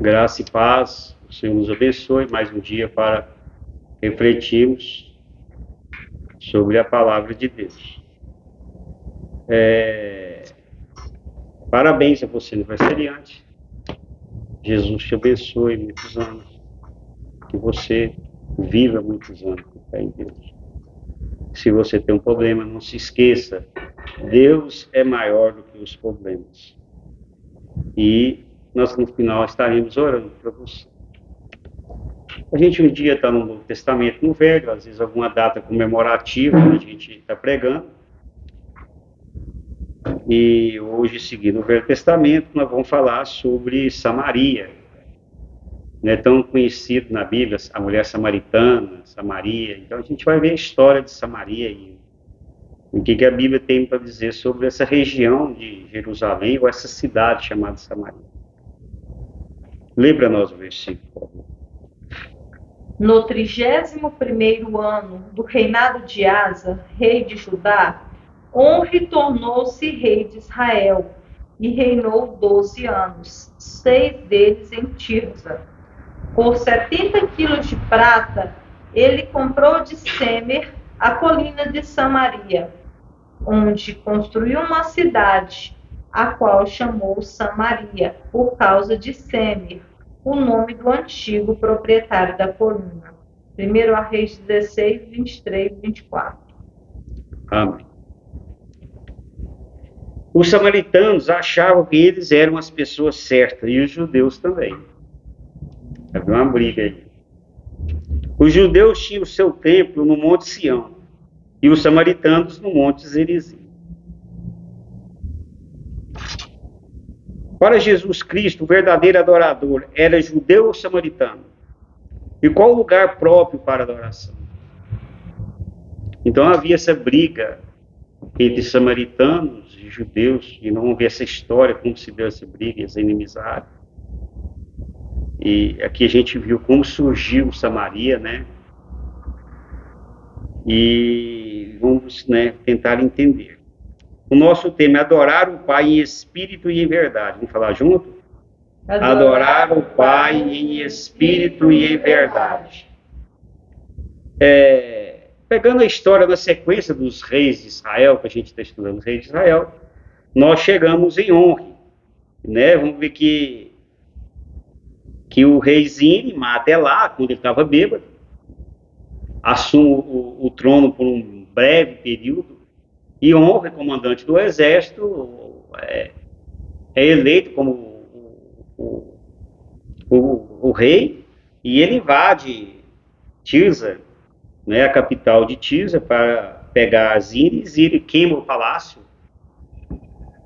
Graça e paz, o Senhor nos abençoe mais um dia para refletirmos sobre a palavra de Deus. Parabéns a você, aniversariante. Jesus te abençoe muitos anos, que você viva muitos anos com fé em Deus. Se você tem um problema, não se esqueça, Deus é maior do que os problemas. E nós no final estaremos orando para você. A gente um dia está no Novo Testamento, no Velho, às vezes alguma data comemorativa, a gente está pregando. E hoje, seguindo o Velho Testamento, nós vamos falar sobre Samaria. Não é tão conhecido na Bíblia, a mulher samaritana, Samaria. Então a gente vai ver a história de Samaria e o que a Bíblia tem para dizer sobre essa região de Jerusalém, ou essa cidade chamada Samaria. Lê para nós o versículo, por favor. No 31º ano do reinado de Asa, rei de Judá, Omri tornou-se rei de Israel e reinou 12 anos, 6 deles em Tirza. Por 70 quilos de prata, ele comprou de Semer a colina de Samaria, onde construiu uma cidade, a qual chamou Samaria, por causa de Semer, o nome do antigo proprietário da colina. 1 Reis 16, 23 e 24. Amém. Os samaritanos achavam que eles eram as pessoas certas, e os judeus também. Havia uma briga aí. Os judeus tinham o seu templo no Monte Sião, e os samaritanos no Monte Gerizim. Para Jesus Cristo, o verdadeiro adorador era judeu ou samaritano? E qual o lugar próprio para adoração? Então havia essa briga entre samaritanos e judeus, e não ver essa história, como se deu essa briga, essa inimizade. E aqui a gente viu como surgiu Samaria, né? E vamos, né, tentar entender. O nosso tema é adorar o Pai em espírito e em verdade. Vamos falar junto? Adorar o Pai em espírito e em verdade. Pegando a história na sequência dos reis de Israel, que a gente está estudando os reis de Israel, nós chegamos em Onri, né? Vamos ver que o rei Zine mata Elá, quando ele estava bêbado, assume o trono por um breve período, e Onri, comandante do exército, é eleito como o rei, e ele invade Tirza, né, a capital de Tirza, para pegar Zine, e Zine queima o palácio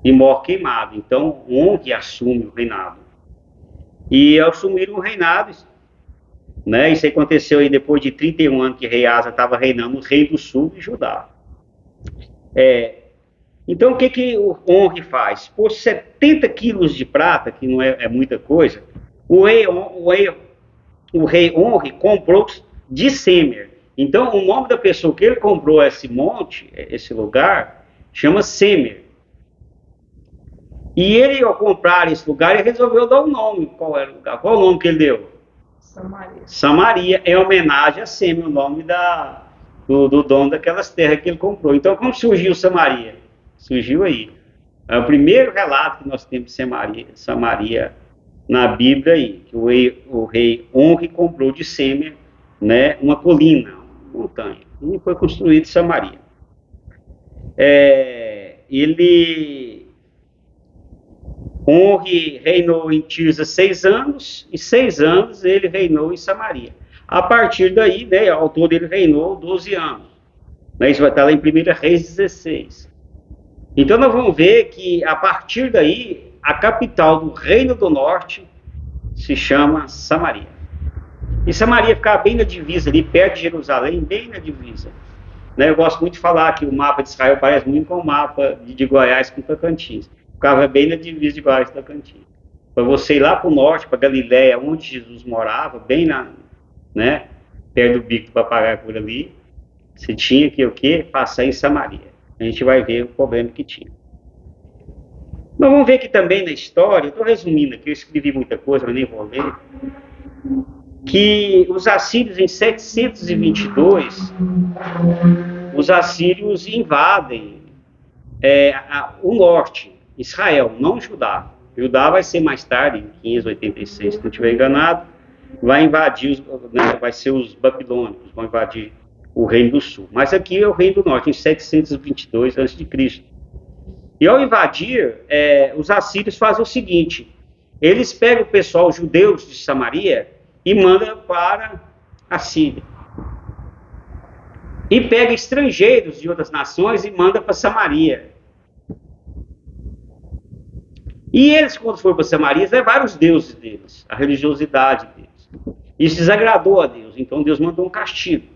e morre queimado. Então, Onri assume o reinado. E ao assumir o reinado, né, isso aconteceu aí depois de 31 anos que rei Asa estava reinando, o rei do sul de Judá. Então, o que o Onri faz? Por 70 quilos de prata, que não é muita coisa, o rei Onri comprou de Semer. Então, o nome da pessoa que ele comprou esse monte, esse lugar, chama Semer. E ele, ao comprar esse lugar, ele resolveu dar um nome. Qual era o lugar? Qual o nome que ele deu? Samaria. Samaria, é homenagem a Semer, o nome do dono daquelas terras que ele comprou. Então, como surgiu Samaria? Surgiu aí. É o primeiro relato que nós temos de Samaria na Bíblia aí, que o rei Onri comprou de Semer, né, uma colina, uma montanha, e foi construído Samaria. Onri reinou em Tirza 6 anos, e 6 anos ele reinou em Samaria. A partir daí, né, ao todo ele reinou 12 anos. Né, isso vai estar lá em 1 Reis 16. Então nós vamos ver que a partir daí, a capital do Reino do Norte se chama Samaria. E Samaria ficava bem na divisa ali, perto de Jerusalém, bem na divisa. Né, eu gosto muito de falar que o mapa de Israel parece muito com o mapa de Goiás com Tocantins. Ficava bem na divisa de Goiás e Tocantins. Para você ir lá para o norte, para Galiléia, onde Jesus morava, bem né, perto do bico do papagaio por ali, você tinha que o quê? Passar em Samaria. A gente vai ver o problema que tinha. Nós vamos ver que também na história, eu estou resumindo aqui, eu escrevi muita coisa, mas nem vou ler, que os assírios em 722, os assírios invadem o norte, Israel, não Judá. Judá vai ser mais tarde, em 586, se não estiver enganado, vai invadir, vai ser os babilônicos, vão invadir o reino do sul. Mas aqui é o reino do norte, em 722 a.C. E ao invadir, os assírios fazem o seguinte: eles pegam o pessoal, os judeus de Samaria, e mandam para a Síria. E pega estrangeiros de outras nações e manda para Samaria. E eles, quando foram para Samaria, levaram os deuses deles, a religiosidade deles. Isso desagradou a Deus, então Deus mandou um castigo.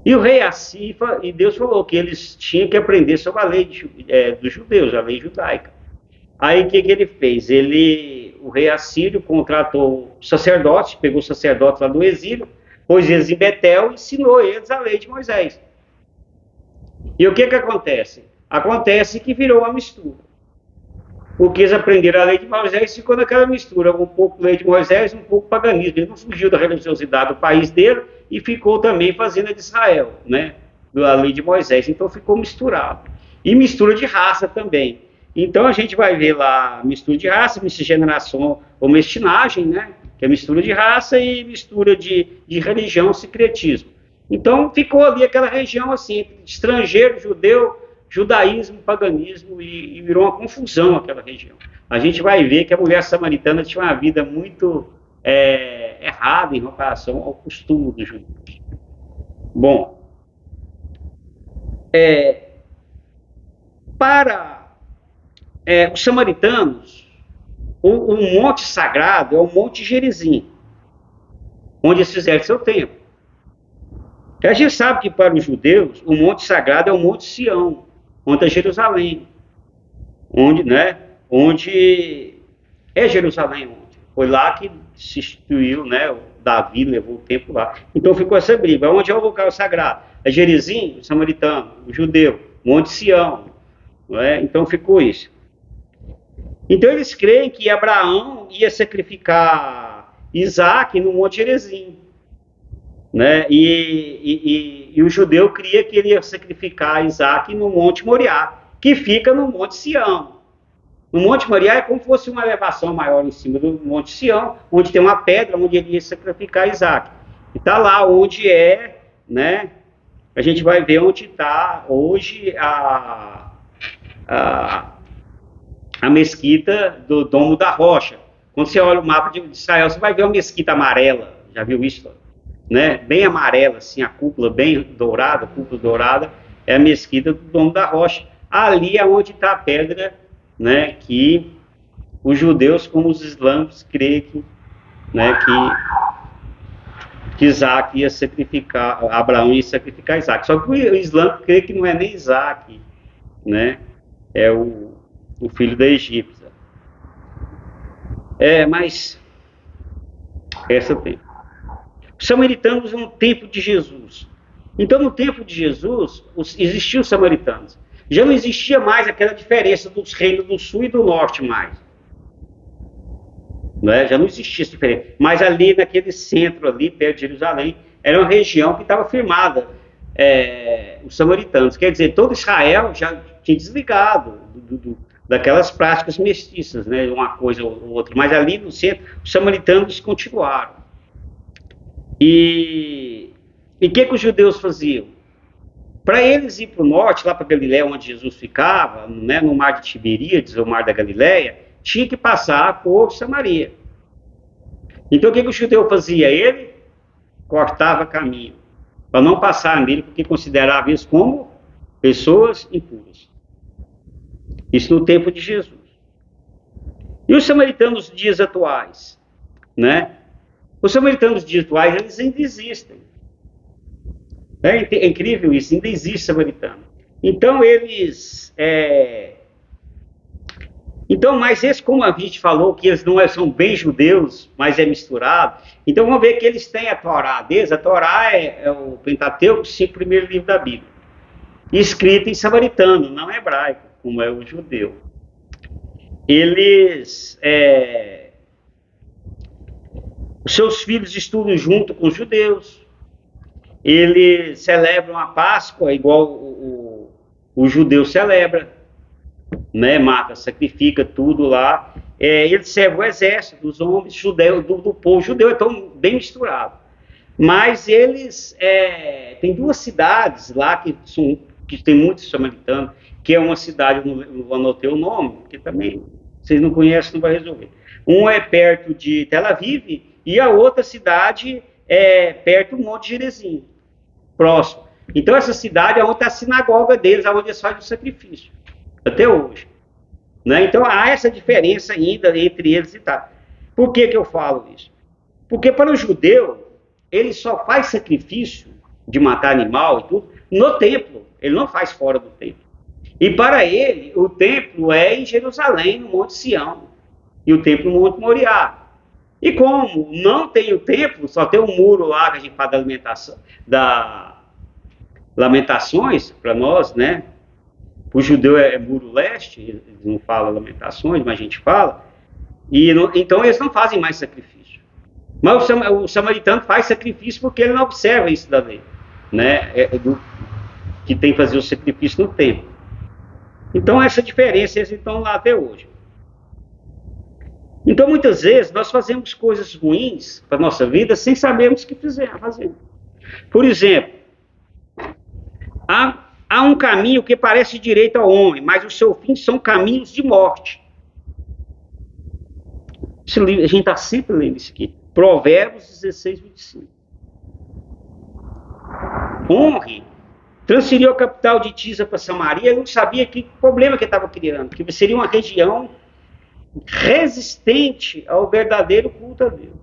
E o rei Assifa, e Deus falou que eles tinham que aprender sobre a lei dos judeus, a lei judaica. Aí o que ele fez? O rei Assírio contratou sacerdotes, pegou sacerdotes lá do exílio, pôs eles em Betel e ensinou eles a lei de Moisés. E o que acontece? Acontece que virou uma mistura. Porque eles aprenderam a lei de Moisés e ficou naquela mistura, um pouco lei de Moisés, um pouco paganismo. Ele não fugiu da religiosidade do país dele e ficou também fazendo a de Israel, né? A lei de Moisés. Então ficou misturado. E mistura de raça também. Então a gente vai ver lá mistura de raça, miscigenação ou mestinagem, né? Que é mistura de raça e mistura de religião, secretismo. Então ficou ali aquela região assim, estrangeiro, judeu, judaísmo, paganismo, e virou uma confusão aquela região. A gente vai ver que a mulher samaritana tinha uma vida muito errada em relação ao costume dos judeus. Bom, para os samaritanos, o monte sagrado é o Monte Gerizim, onde eles fizeram seu templo. A gente sabe que para os judeus, o monte sagrado é o Monte Sião, onde é Jerusalém, onde é Jerusalém, foi lá que se instituiu, né, Davi levou o templo lá. Então ficou essa briga, onde é o local sagrado? É Gerizim, o samaritano, o judeu, Monte Sião, não é? Então ficou isso. Então eles creem que Abraão ia sacrificar Isaac no Monte Gerizim, né? E o judeu cria que ele ia sacrificar Isaac no Monte Moriá, que fica no Monte Sião. No Monte Moriá é como se fosse uma elevação maior em cima do Monte Sião, onde tem uma pedra onde ele ia sacrificar Isaac. E está lá onde né? A gente vai ver onde está hoje a mesquita do Domo da Rocha. Quando você olha o mapa de Israel, você vai ver uma mesquita amarela. Já viu isso? Né? Bem amarela, assim, a cúpula bem dourada, é a mesquita do Domo da Rocha. Ali é onde está a pedra, né, que os judeus, como os islâmicos, creem que Isaac ia sacrificar, Abraão ia sacrificar Isaac. Só que o islâmico crê que não é nem Isaac, né? É o filho da egípcia. Mas essa tem. Os samaritanos no tempo de Jesus. Então, no tempo de Jesus, existiam os samaritanos. Já não existia mais aquela diferença dos reinos do sul e do norte mais. Já não existia essa diferença. Mas ali, naquele centro ali, perto de Jerusalém, era uma região que estava firmada, os samaritanos. Quer dizer, todo Israel já tinha desligado daquelas práticas mestiças, né, uma coisa ou outra. Mas ali no centro, os samaritanos continuaram. E o que os judeus faziam? Para eles ir para o norte, lá para Galiléia, onde Jesus ficava, né, no mar de Tiberíades, ou mar da Galiléia, tinha que passar por Samaria. Então o que o judeu fazia? Ele cortava caminho, para não passar nele, porque considerava eles como pessoas impuras. Isso no tempo de Jesus. E os samaritanos dos dias atuais? Né? Os samaritanos dos dias atuais, eles ainda existem. É incrível isso, ainda existe samaritano. Então eles... mas esse, como a gente falou, que eles não são bem judeus, mas é misturado, então vamos ver que eles têm a Torá deles. A Torá é o Pentateuco, o 5 primeiros livros da Bíblia, escrito em samaritano, não hebraico, como é o judeu. eles, os seus filhos estudam junto com os judeus, eles celebram a Páscoa igual o judeu celebra, né? Mata, sacrifica tudo lá. Eles servem o exército dos homens judeus, do povo judeu, então bem misturado. Mas eles tem duas cidades lá que tem muitos samaritanos, que é uma cidade, eu não anotei o nome, porque também vocês não conhecem, não vai resolver. Um é perto de Tel Aviv e a outra cidade é perto do Monte Gerizim, próximo. Então essa cidade é onde está a sinagoga deles, onde eles fazem o sacrifício, até hoje. Né? Então há essa diferença ainda entre eles e tal. Por que eu falo isso? Porque para o judeu, ele só faz sacrifício de matar animal e tudo no templo, ele não faz fora do templo. E para ele, o templo é em Jerusalém, no Monte Sião, e o templo no Monte Moriá. E como não tem o templo, só tem um muro lá que a gente fala da alimentação, da Lamentações, para nós, né? O judeu é muro leste, eles não falam Lamentações, mas a gente fala. Então eles não fazem mais sacrifício. Mas o samaritano faz sacrifício porque ele não observa isso da lei, né? Que tem que fazer o sacrifício no templo. Então essa diferença eles estão lá até hoje. Então muitas vezes nós fazemos coisas ruins para a nossa vida sem sabermos que fazemos. Por exemplo, há um caminho que parece direito ao homem, mas o seu fim são caminhos de morte. Esse livro, a gente está sempre lendo isso aqui. Provérbios 16, 25. Honre transferiu a capital de Tisa para Samaria, ele não sabia que problema que estava criando, que seria uma região resistente ao verdadeiro culto a Deus.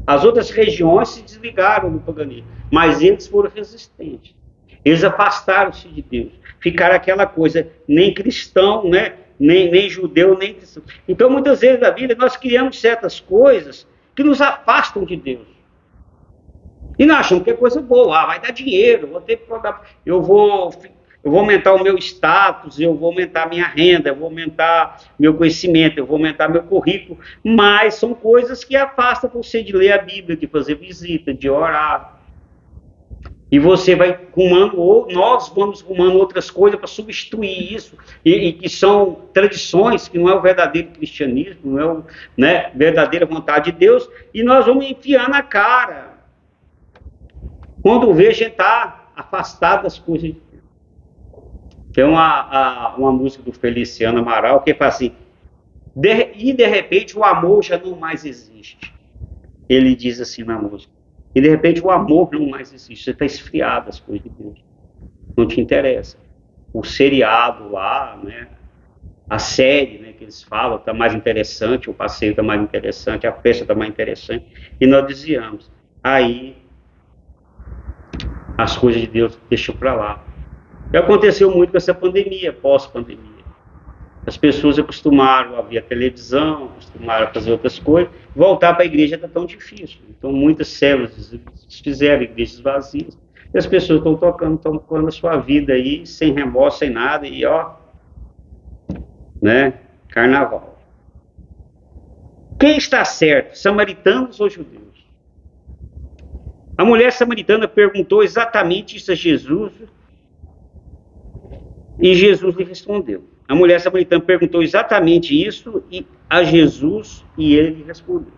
As outras regiões se desligaram do paganismo, mas eles foram resistentes. Eles afastaram-se de Deus, ficaram aquela coisa, nem cristão, né? nem judeu, nem cristão. Então, muitas vezes na vida, nós criamos certas coisas que nos afastam de Deus. E nós achamos que é coisa boa, vai dar dinheiro, eu vou aumentar o meu status, eu vou aumentar a minha renda, eu vou aumentar meu conhecimento, eu vou aumentar meu currículo, mas são coisas que afastam você de ler a Bíblia, de fazer visita, de orar. E você vai rumando, ou nós vamos rumando outras coisas para substituir isso, e que são tradições, que não é o verdadeiro cristianismo, não é a verdadeira vontade de Deus, e nós vamos enfiar na cara. Quando vê, a gente está afastado das coisas de Deus. Tem uma música do Feliciano Amaral que fala assim, de repente o amor já não mais existe. Ele diz assim na música. E de repente o amor não mais existe. Você está esfriado das coisas de Deus. Não te interessa. O seriado lá, né? A série, né, que eles falam está mais interessante, o passeio está mais interessante, a festa está mais interessante. E nós desviamos. Aí as coisas de Deus deixam para lá. E aconteceu muito com essa pandemia, pós-pandemia. As pessoas acostumaram a ver a televisão, acostumaram a fazer outras coisas. Voltar para a igreja está tão difícil. Então, muitas células fizeram igrejas vazias. E as pessoas estão tocando a sua vida aí, sem remorso, sem nada. E né? Carnaval. Quem está certo, samaritanos ou judeus? A mulher samaritana perguntou exatamente isso a Jesus. E Jesus lhe respondeu. A mulher samaritana perguntou exatamente isso a Jesus e ele lhe respondeu.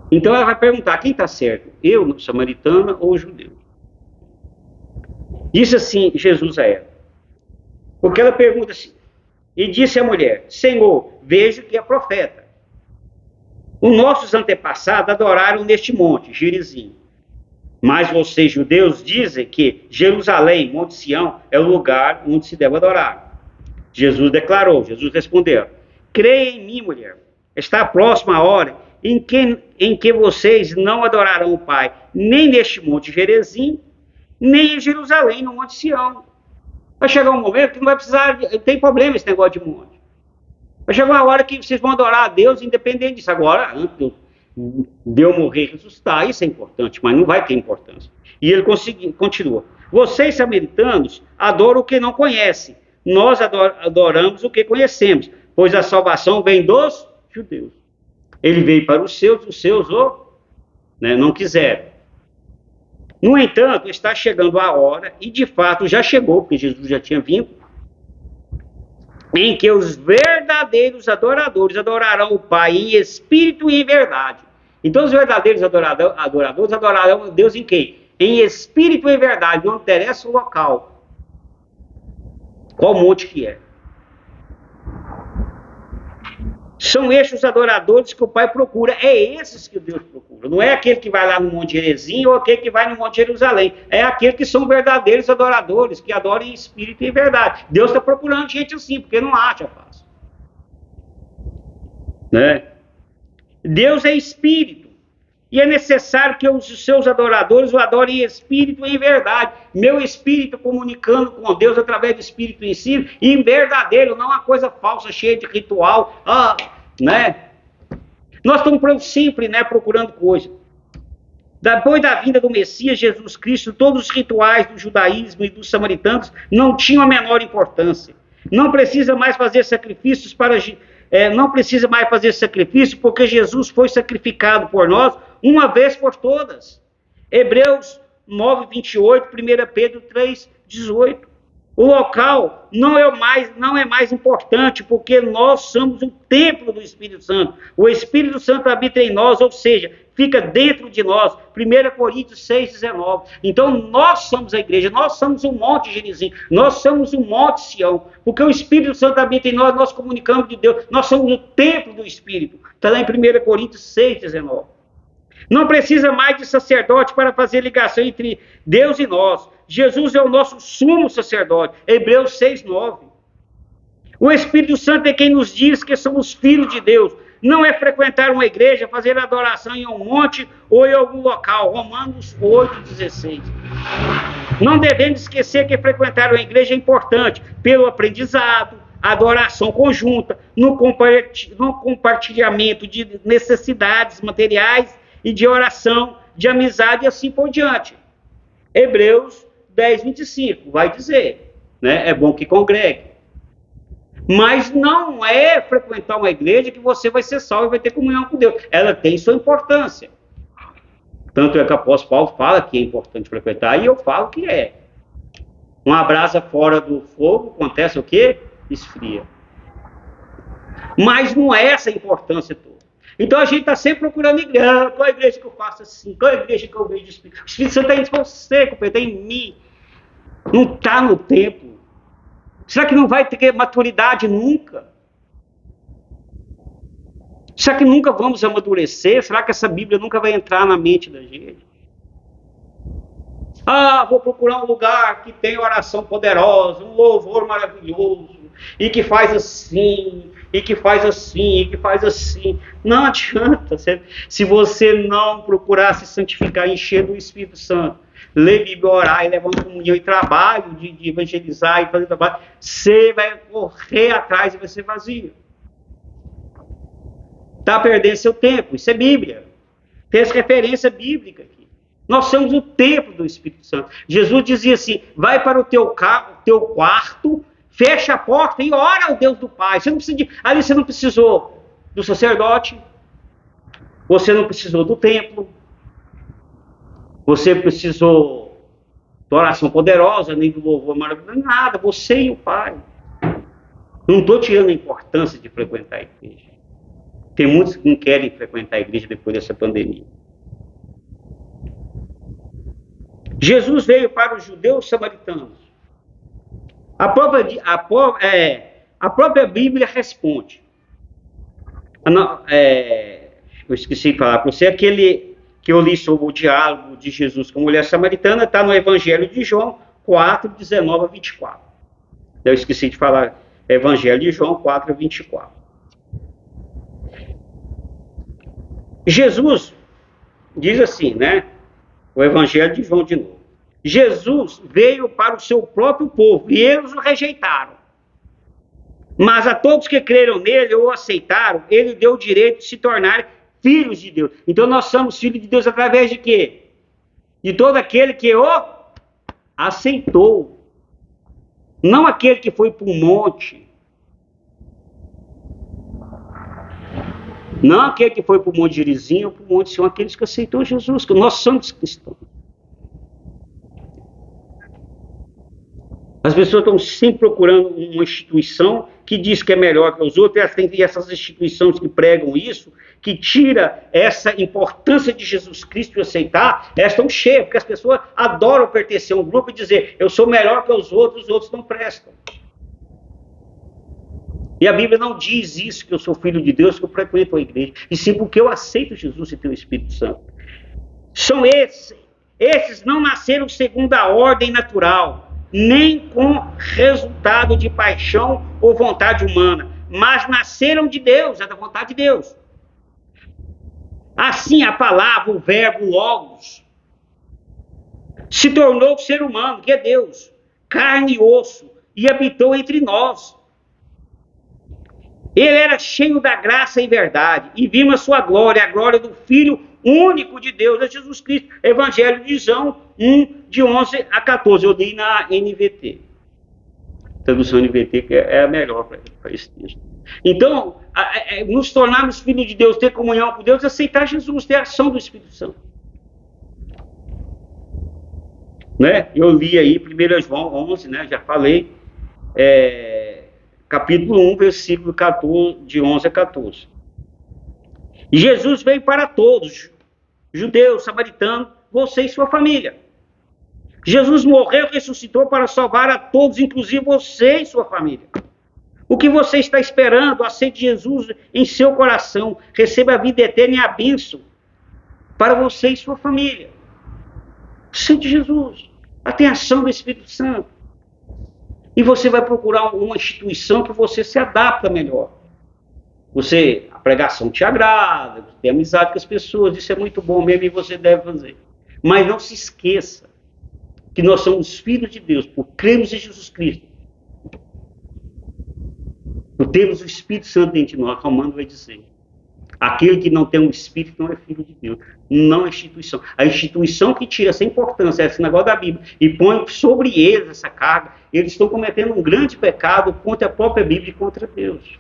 Então ela vai perguntar, quem está certo? Eu, samaritana ou judeu? Disse assim Jesus a ela. Porque ela pergunta assim, e disse à mulher, Senhor, vejo que é profeta. Os nossos antepassados adoraram neste monte, Gerizim. Mas vocês, judeus, dizem que Jerusalém, Monte Sião, é o lugar onde se deve adorar. Jesus respondeu, creia em mim, mulher, está próxima a hora em que vocês não adorarão o Pai, nem neste monte Gerizim, nem em Jerusalém, no Monte Sião. Vai chegar um momento que não vai precisar, tem problema esse negócio de monte. Vai chegar uma hora que vocês vão adorar a Deus independente disso. Agora, antes de eu morrer e ressuscitar, isso é importante, mas não vai ter importância. E ele continua. Vocês, samaritanos, adoram o que não conhecem. Nós adoramos o que conhecemos, pois a salvação vem dos judeus. Ele veio para os seus não quiseram. No entanto, está chegando a hora, e de fato já chegou, porque Jesus já tinha vindo, em que os verdadeiros adoradores adorarão o Pai em espírito e em verdade. Então os verdadeiros adoradores adorarão a Deus em quê? Em espírito e em verdade, não interessa o local. Qual monte que é? São estes os adoradores que o Pai procura. É esses que Deus procura. Não é aquele que vai lá no Monte Gerizim ou aquele que vai no Monte Jerusalém. É aquele que são verdadeiros adoradores, que adoram em espírito e em verdade. Deus está procurando gente assim, porque não acha fácil. Né? Deus é espírito. E é necessário que os seus adoradores o adorem em espírito e em verdade. Meu espírito comunicando com Deus através do espírito em si, e em verdadeiro, não uma coisa falsa, cheia de ritual. Né? Nós estamos sempre, né, procurando coisa. Depois da vinda do Messias, Jesus Cristo, todos os rituais do judaísmo e dos samaritanos não tinham a menor importância. Não precisa mais fazer sacrifícios não precisa mais fazer sacrifício, porque Jesus foi sacrificado por nós uma vez por todas. Hebreus 9, 28, 1 Pedro 3, 18. O local não é mais importante, porque nós somos o templo do Espírito Santo. O Espírito Santo habita em nós, ou seja, fica dentro de nós. 1 Coríntios 6, 19. Então nós somos a igreja, nós somos o Monte Gerizim, nós somos o Monte Sião, porque o Espírito Santo habita em nós, nós comunicamos de Deus, nós somos o templo do Espírito. Está lá em 1 Coríntios 6, 19. Não precisa mais de sacerdote para fazer ligação entre Deus e nós. Jesus é o nosso sumo sacerdote. Hebreus 6, 9. O Espírito Santo é quem nos diz que somos filhos de Deus. Não é frequentar uma igreja, fazer adoração em um monte ou em algum local. Romanos 8, 16. Não devemos esquecer que frequentar uma igreja é importante pelo aprendizado, adoração conjunta, no compartilhamento de necessidades materiais e de oração, de amizade e assim por diante. Hebreus 10, 25 vai dizer, né? É bom que congregue. Mas não é frequentar uma igreja que você vai ser salvo e vai ter comunhão com Deus. Ela tem sua importância. Tanto é que o apóstolo Paulo fala que é importante frequentar, e eu falo que é. Uma brasa fora do fogo, acontece o quê? Esfria. Mas não é essa a importância toda. Então a gente está sempre procurando igreja. Qual a igreja que eu faço assim? Qual a igreja que eu vejo o Espírito? O Espírito Santo está em você, está em mim. Não está no templo. Será que não vai ter maturidade nunca? Será que nunca vamos amadurecer? Será que essa Bíblia nunca vai entrar na mente da gente? Vou procurar um lugar que tem oração poderosa, um louvor maravilhoso, e que faz assim, e que faz assim, e que faz assim. Não adianta. Se você não procurar se santificar, encher do Espírito Santo, ler Bíblia, orar, e levar uma comunhão e trabalho de evangelizar e fazer trabalho, você vai correr atrás e vai ser vazio. Está perdendo seu tempo. Isso é Bíblia. Tem essa referência bíblica aqui. Nós somos o templo do Espírito Santo. Jesus dizia assim: vai para o teu quarto, fecha a porta e ora ao Deus do Pai. Ali você não precisou do sacerdote, você não precisou do templo, você precisou de oração poderosa, nem do louvor maravilhoso, nada, você e o Pai. Não estou tirando a importância de frequentar a igreja. Tem muitos que não querem frequentar a igreja depois dessa pandemia. Jesus veio para os judeus samaritanos. A própria Bíblia responde. Eu esqueci de falar para você, aquele que eu li sobre o diálogo de Jesus com a mulher samaritana, está no Evangelho de João 4, 19 a 24. Eu esqueci de falar, Evangelho de João 4, 24. Jesus diz assim, né? O Evangelho de João de novo. Jesus veio para o seu próprio povo e eles o rejeitaram. Mas a todos que creram nele ou aceitaram, ele deu o direito de se tornar filhos de Deus. Então nós somos filhos de Deus através de quê? De todo aquele que o aceitou. Não aquele que foi para o monte. Não aquele que foi para o Monte Gerizim ou para o Monte Sião, aqueles que aceitou Jesus, que nós somos cristãos. As pessoas estão sempre procurando uma instituição que diz que é melhor que os outros, e essas instituições que pregam isso, que tira essa importância de Jesus Cristo de aceitar, elas estão cheias, porque as pessoas adoram pertencer a um grupo e dizer, eu sou melhor que os outros não prestam. E a Bíblia não diz isso, que eu sou filho de Deus, que eu frequento a igreja, e sim porque eu aceito Jesus e tenho o Espírito Santo. São esses não nasceram segundo a ordem natural, nem com resultado de paixão ou vontade humana, mas nasceram de Deus, é da vontade de Deus. Assim, a palavra, o verbo, logos, se tornou ser humano, que é Deus, carne e osso, e habitou entre nós. Ele era cheio da graça e verdade, e vimos a sua glória, a glória do Filho único de Deus, é Jesus Cristo. Evangelho de João 1, de 11 a 14. Eu li na NVT. Tradução NVT, que é a melhor para esse texto. Então, nos tornarmos filhos de Deus, ter comunhão com Deus, aceitar Jesus, ter a ação do Espírito Santo. Né? Eu li aí 1 João 11, né? Já falei, capítulo 1, versículo 14, de 11 a 14. E Jesus veio para todos, judeus, samaritanos, você e sua família. Jesus morreu e ressuscitou para salvar a todos, inclusive você e sua família. O que você está esperando? Aceite Jesus em seu coração, receba a vida eterna e a bênção para você e sua família. Aceite Jesus, a ação do Espírito Santo. E você vai procurar uma instituição que você se adapta melhor. A pregação te agrada, você tem amizade com as pessoas, isso é muito bom mesmo e você deve fazer. Mas não se esqueça que nós somos filhos de Deus, por cremos em Jesus Cristo. Por termos o Espírito Santo dentro de nós, Romano vai dizer. Aquele que não tem um Espírito não é filho de Deus, não é instituição. A instituição que tira essa importância, esse negócio da Bíblia, e põe sobre eles essa carga, eles estão cometendo um grande pecado contra a própria Bíblia e contra Deus.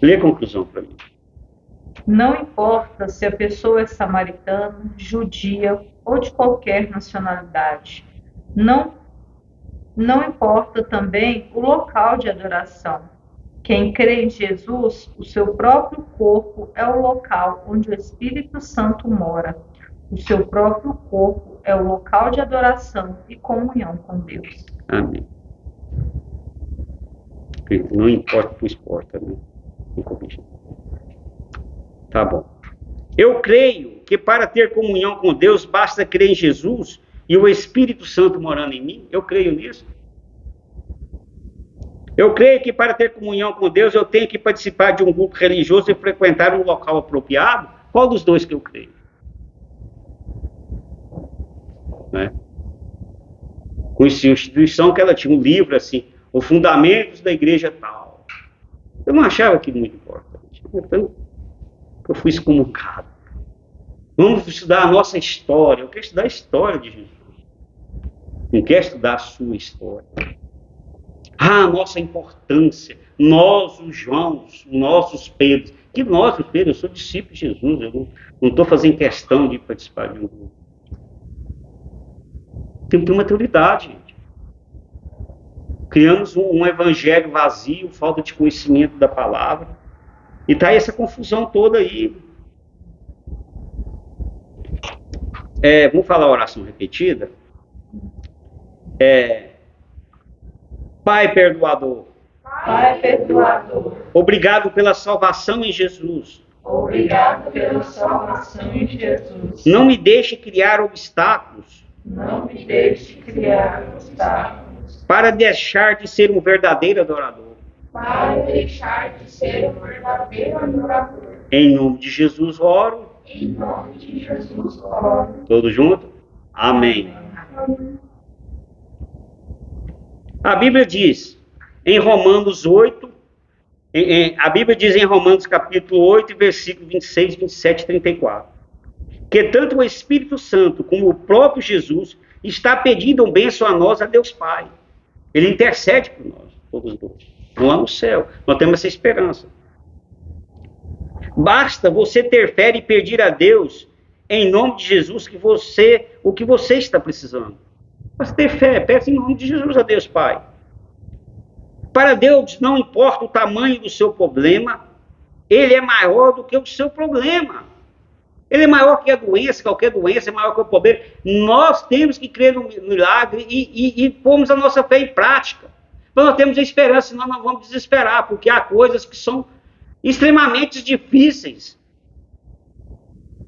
Lê a conclusão para mim. Não importa se a pessoa é samaritana, judia ou de qualquer nacionalidade. Não importa também o local de adoração. Quem crê em Jesus, o seu próprio corpo é o local onde o Espírito Santo mora. O seu próprio corpo é o local de adoração e comunhão com Deus. Amém. Não importa o que importa, né? Tá bom. Eu creio que para ter comunhão com Deus basta crer em Jesus e o Espírito Santo morando em mim. Eu creio nisso. Eu creio que para ter comunhão com Deus eu tenho que participar de um grupo religioso e frequentar um local apropriado. Qual dos dois que eu creio? Né? Conheci uma instituição que ela tinha um livro assim, os fundamentos da igreja tal. Eu não achava aquilo muito importante. Então, eu fui excomungado. Vamos estudar a nossa história. Eu quero estudar a história de Jesus. Não quero estudar a sua história. A nossa importância. Nós, os Joãos, nós, os Pedros. Que nós, os Pedros, eu sou discípulo de Jesus. Eu não estou fazendo questão de participar de um grupo. Tem que ter maturidade, gente. Criamos um evangelho vazio, falta de conhecimento da palavra. E está essa confusão toda aí. Vamos falar a oração repetida? Pai perdoador. Pai perdoador. Obrigado pela salvação em Jesus. Obrigado pela salvação em Jesus. Não me deixe criar obstáculos. Não me deixe criar obstáculos. Para deixar de ser um verdadeiro adorador. Para deixar de ser um verdadeiro adorador. Em nome de Jesus oro. Em nome de Jesus oro. Todos juntos? Amém. A Bíblia diz em Romanos 8, a Bíblia diz em Romanos capítulo 8, versículo 26, 27 e 34, que tanto o Espírito Santo como o próprio Jesus está pedindo bênção a nós, a Deus Pai. Ele intercede por nós, todos dois. lá no céu. Nós temos essa esperança. Basta você ter fé e pedir a Deus, em nome de Jesus, o que você está precisando. Basta ter fé, peça em nome de Jesus a Deus, Pai. Para Deus não importa o tamanho do seu problema, Ele é maior do que o seu problema. Ele é maior que a doença, qualquer doença é maior que o problema. Nós temos que crer no milagre e pormos a nossa fé em prática. Então nós temos esperança, senão nós vamos desesperar, porque há coisas que são extremamente difíceis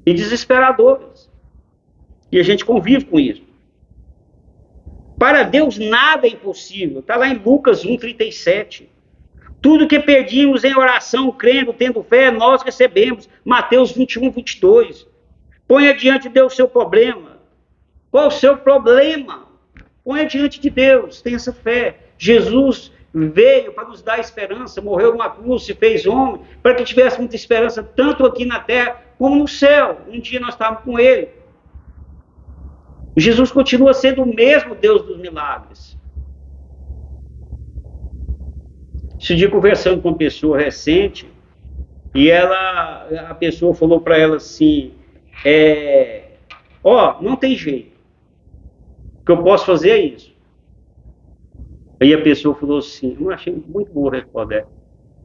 e desesperadoras. E a gente convive com isso. Para Deus nada é impossível. Está lá em Lucas 1,37. Tudo que pedimos em oração, crendo, tendo fé, nós recebemos. Mateus 21:22. Ponha diante de Deus o seu problema. Qual o seu problema? Ponha diante de Deus, tenha essa fé. Jesus veio para nos dar esperança, morreu numa cruz, se fez homem, para que tivéssemos muita esperança, tanto aqui na terra como no céu. Um dia nós estávamos com Ele. Jesus continua sendo o mesmo Deus dos milagres. Esse dia conversando com uma pessoa recente, e a pessoa falou para ela assim, não tem jeito, o que eu posso fazer é isso. Aí a pessoa falou assim, eu achei muito boa a resposta dela,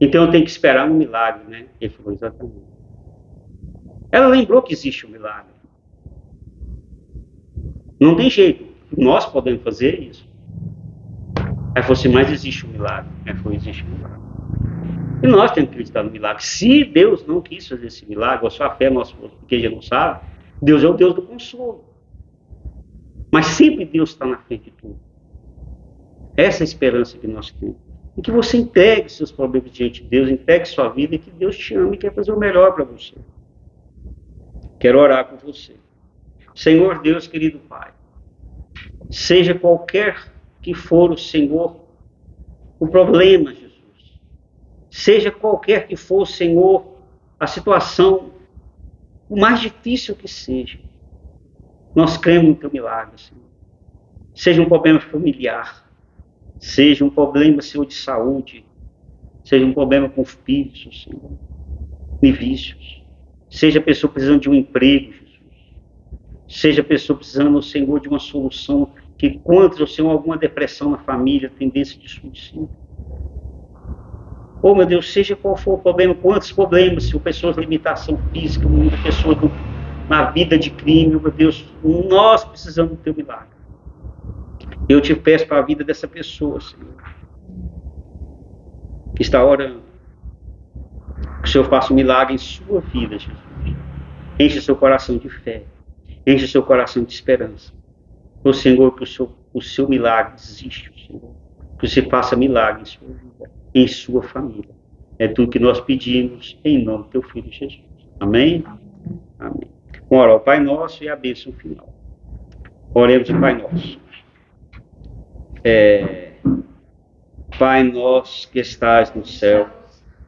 então eu tenho que esperar no milagre, né? Ele falou, exatamente. Ela lembrou que existe um milagre. Não tem jeito, nós podemos fazer isso. Aí falou assim, mas existe um milagre. Aí falou, existe um milagre. E nós temos que acreditar no milagre. Se Deus não quis fazer esse milagre, a sua fé, nossa igreja não sabe, Deus é o Deus do consolo. Mas sempre Deus está na frente de tudo. Essa é a esperança que nós temos. E que você entregue seus problemas diante de Deus, entregue sua vida e que Deus te ama e quer fazer o melhor para você. Quero orar com você. Senhor Deus, querido Pai, seja qualquer que for o Senhor, o problema, Jesus, seja qualquer que for, Senhor, a situação, o mais difícil que seja, nós cremos no Teu milagre, Senhor. Seja um problema familiar, seja um problema, Senhor, de saúde, seja um problema com filhos, Senhor, de vícios, seja a pessoa precisando de um emprego, Jesus, seja a pessoa precisando, Senhor, de uma solução que encontre, Senhor, alguma depressão na família, tendência de suicídio. Oh, meu Deus, seja qual for o problema, quantos problemas, Senhor, pessoas de limitação física, muita pessoa na vida de crime, meu Deus, nós precisamos do Teu milagre. Eu te peço para a vida dessa pessoa, Senhor, que está orando, que o Senhor faça um milagre em sua vida, Jesus. Enche seu coração de fé, enche seu coração de esperança. Oh, Senhor, que o seu milagre existe, Senhor. Que você faça milagre em sua vida, em sua família. É tudo que nós pedimos em nome do Teu Filho Jesus. Amém? Amém. Ora, o Pai Nosso e a bênção final. Oremos o Pai Nosso. Pai nosso que estás no céu,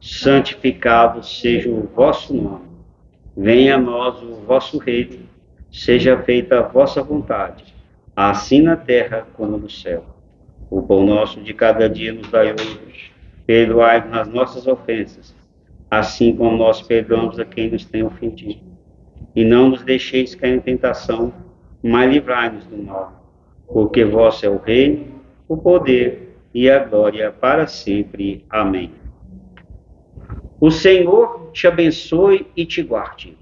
santificado seja o vosso nome. Venha a nós o vosso reino. Seja feita a vossa vontade, assim na terra como no céu. O pão nosso de cada dia nos dai hoje. Perdoai-nos as nossas ofensas, assim como nós perdoamos a quem nos tem ofendido. E não nos deixeis cair em tentação, mas livrai-nos do mal. Porque vosso é o reino, o poder e a glória para sempre. Amém. O Senhor te abençoe e te guarde.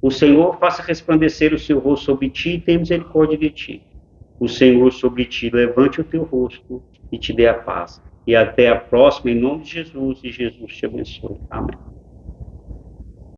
O Senhor faça resplandecer o seu rosto sobre ti e tenha misericórdia de ti. O Senhor sobre ti levante o teu rosto e te dê a paz. E até a próxima, em nome de Jesus, e Jesus te abençoe. Amém.